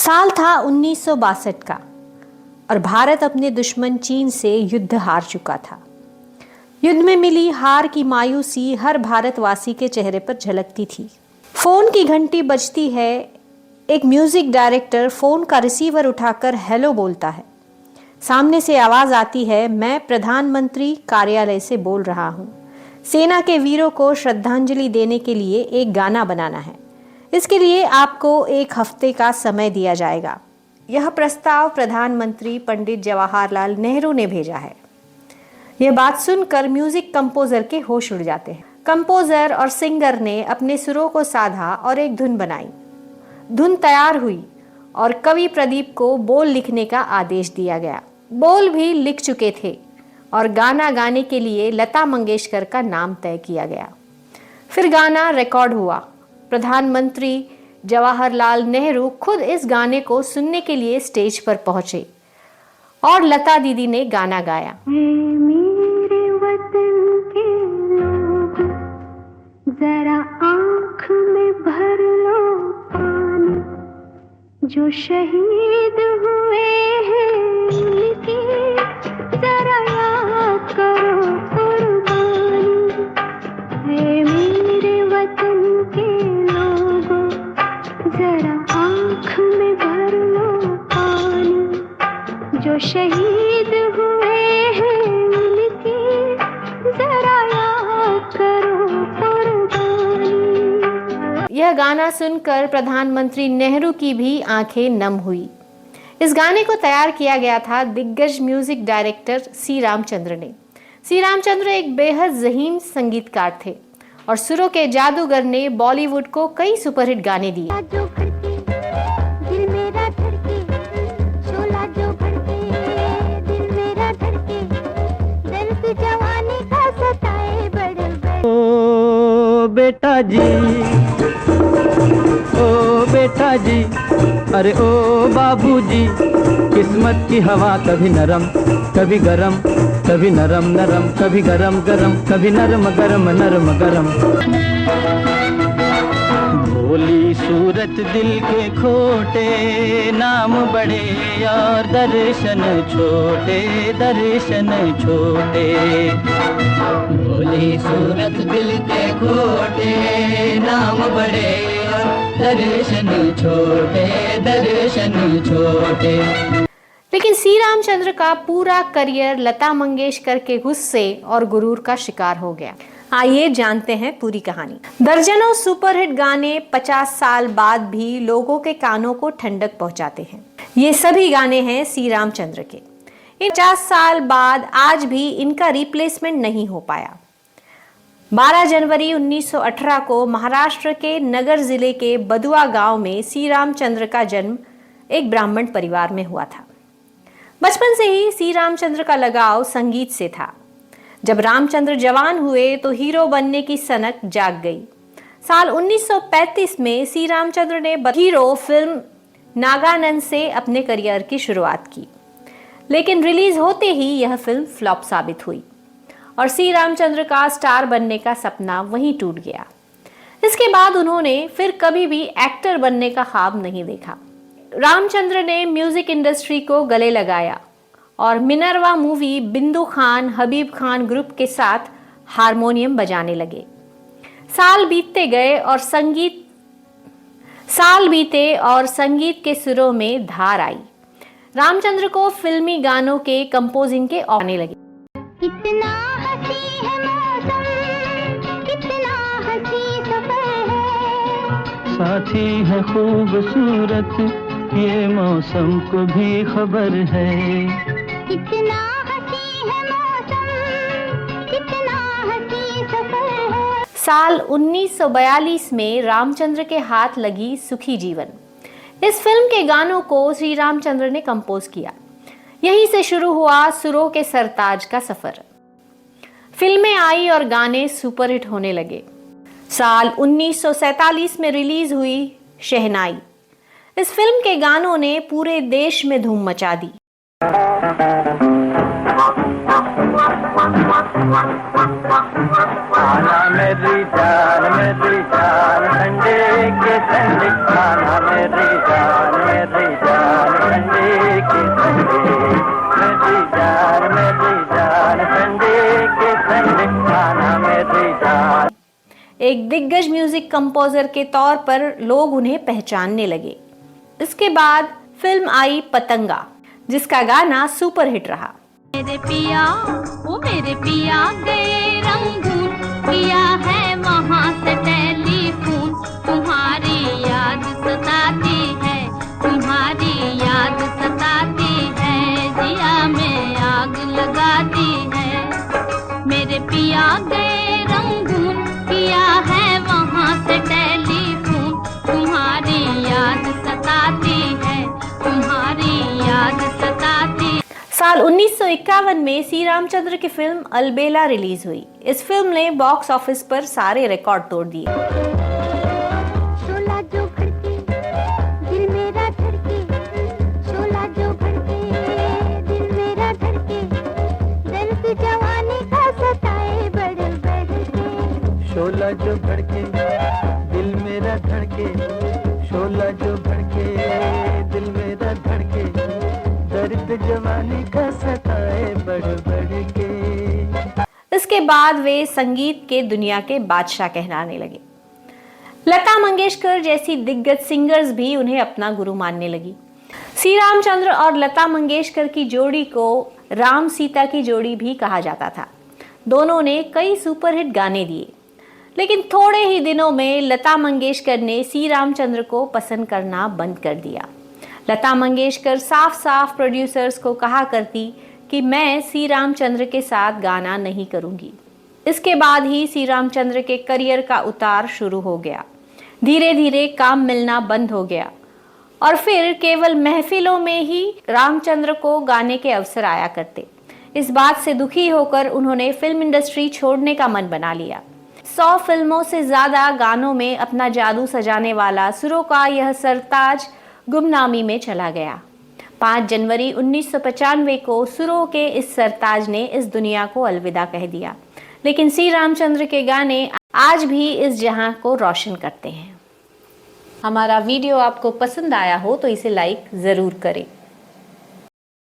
साल था 1962 का और भारत अपने दुश्मन चीन से युद्ध हार चुका था। युद्ध में मिली हार की मायूसी हर भारतवासी के चेहरे पर झलकती थी। फोन की घंटी बजती है। एक म्यूजिक डायरेक्टर फोन का रिसीवर उठाकर हेलो बोलता है। सामने से आवाज आती है, मैं प्रधानमंत्री कार्यालय से बोल रहा हूँ। सेना के वीरों को श्रद्धांजलि देने के लिए एक गाना बनाना है। इसके लिए आपको 1 हफ्ते का समय दिया जाएगा। यह प्रस्ताव प्रधानमंत्री पंडित जवाहरलाल नेहरू ने भेजा है। यह बात सुनकर म्यूजिक कंपोजर के होश उड़ जाते हैं। कंपोजर और सिंगर ने अपने सुरों को साधा और एक धुन बनाई। धुन तैयार हुई और कवि प्रदीप को बोल लिखने का आदेश दिया गया। बोल भी लिख चुके थे और गाना गाने के लिए लता मंगेशकर का नाम तय किया गया। फिर गाना रिकॉर्ड हुआ। प्रधानमंत्री जवाहरलाल नेहरू खुद इस गाने को सुनने के लिए स्टेज पर पहुंचे और लता दीदी ने गाना गाया। मेरे वतन के लोग, जरा आँख में भर लो पानी, जो शहीद हुए हैं उनकी जरा याद करो कुर्बानी। है मेरे वतन के लोगों, जरा आँख में भर लो पानी, जो शहीद हुए हैं उनकी जरा याद करो कुर्बानी। यह गाना सुनकर प्रधानमंत्री नेहरू की भी आंखें नम हुई। इस गाने को तैयार किया गया था दिग्गज म्यूजिक डायरेक्टर सी रामचंद्र ने। सी रामचंद्र एक बेहद ज़हीन संगीतकार थे और सुरों के जादूगर ने बॉलीवुड को कई सुपरहिट गाने दिए। ओ बेटा जी, अरे ओ बाबूजी, किस्मत की हवा कभी नरम कभी गरम, कभी नरम नरम कभी गरम गरम, कभी नरम गरम नरम गरम। भोली सूरत दिल के खोटे, नाम बड़े और दर्शन छोटे, दर्शन छोटे। भोली सूरत दिल के खोटे, नाम बड़े और दर्शन छोटे, दर्शन छोटे। लेकिन सी रामचंद्र का पूरा करियर लता मंगेशकर के गुस्से और गुरूर का शिकार हो गया। आइए जानते हैं पूरी कहानी। दर्जनों सुपरहिट गाने 50 साल बाद भी लोगों के कानों को ठंडक पहुंचाते हैं। ये सभी गाने हैं सी रामचंद्र के। इन 50 साल बाद आज भी इनका रिप्लेसमेंट नहीं हो पाया। 12 जनवरी 1918 को महाराष्ट्र के नगर जिले के बदुआ गांव में सी रामचंद्र का जन्म एक ब्राह्मण परिवार में हुआ था। बचपन से ही सी रामचंद्र का लगाव संगीत से था। जब रामचंद्र जवान हुए तो हीरो बनने की सनक जाग गई। साल 1935 में सी रामचंद्र ने हीरो फिल्म नागानंद से अपने करियर की शुरुआत की, लेकिन रिलीज होते ही यह फिल्म फ्लॉप साबित हुई और सी रामचंद्र का स्टार बनने का सपना वहीं टूट गया। इसके बाद उन्होंने फिर कभी भी एक्टर बनने का ख्वाब नहीं देखा। रामचंद्र ने म्यूजिक इंडस्ट्री को गले लगाया और मिनरवा मूवी बिंदु खान हबीब खान ग्रुप के साथ हारमोनियम बजाने लगे। साल बीते और संगीत के सुरों में धार आई। रामचंद्र को फिल्मी गानों के कंपोजिंग के आने लगे। कितना हंसी है मौसम, कितना हंसी सफर है, साथी है खूबसूरत ये मौसम को भी खबर है। कितना हंसी है मौसम, कितना हंसी सफर है। साल 1942 में रामचंद्र के हाथ लगी सुखी जीवन। इस फिल्म के गानों को श्री रामचंद्र ने कंपोज किया। यहीं से शुरू हुआ सुरों के सरताज का सफर। फिल्में आई और गाने सुपरहिट होने लगे। साल 1947 में रिलीज हुई शहनाई। इस फिल्म के गानों ने पूरे देश में धूम मचा दी। खाना मेरी जान ठंडे के ठंडे, खाना मेरी जान एक दिग्गज म्यूजिक कंपोजर के तौर पर लोग उन्हें पहचानने लगे। इसके बाद फिल्म आई पतंगा, जिसका गाना सुपरहिट रहा। मेरे पिया, वो मेरे पिया गए रंगून, किया है वहाँ से टेलीफोन, तुम्हारी याद सताती है, तुम्हारी याद सताती है, जिया में आग लगाती है। मेरे पिया गए रंगून, किया है वहाँ से टेलीफोन, तुम्हारी याद सताती है, तुम्हारी याद सताती। साल 1951 में सी रामचंद्र की फिल्म अलबेला रिलीज हुई। इस फिल्म ने बॉक्स ऑफिस पर सारे रिकॉर्ड तोड़ दिए। शोला जो भड़के, दिल मेरा धड़के, शोला जो भड़के, दिल मेरा धड़के, दर्द जवानी का सताए बढ़ बढ़ के। शोला जो भड़के दिल मेरा धड़के, शोला जो भड़के दिल मेरा धड़के, दर्द जवानी का सताए बढ़ बढ़ के। इसके बाद वे संगीत के दुनिया के बादशाह कहलाने लगे। लता मंगेशकर जैसी दिग्गज सिंगर्स भी उन्हें अपना गुरु मानने लगी। सी रामचंद्र और लता मंगेशकर की जोड़ी को राम सीता की जोड़ी भी कहा जाता था। दोनों ने कई सुपरहिट गाने दिए, लेकिन थोड़े ही दिनों में लता मंगेशकर ने सी रामचंद्र को पसंद करना बंद कर दिया। लता मंगेशकर साफ साफ प्रोड्यूसर्स को कहा करती कि मैं सी रामचंद्र के साथ गाना नहीं करूंगी। इसके बाद ही सी रामचंद्र के करियर का उतार शुरू हो गया। धीरे धीरे काम मिलना बंद हो गया और फिर केवल महफिलों में ही रामचंद्र को गाने के अवसर आया करते। इस बात से दुखी होकर उन्होंने फिल्म इंडस्ट्री छोड़ने का मन बना लिया। 100 फिल्मों से ज्यादा गानों में अपना जादू सजाने वाला सुरों का यह सरताज गुमनामी में चला गया। 5 जनवरी 1995 को सुरों के इस सरताज ने इस दुनिया को अलविदा कह दिया। लेकिन सी रामचंद्र के गाने आज भी इस जहां को रोशन करते हैं। हमारा वीडियो आपको पसंद आया हो तो इसे लाइक जरूर करें।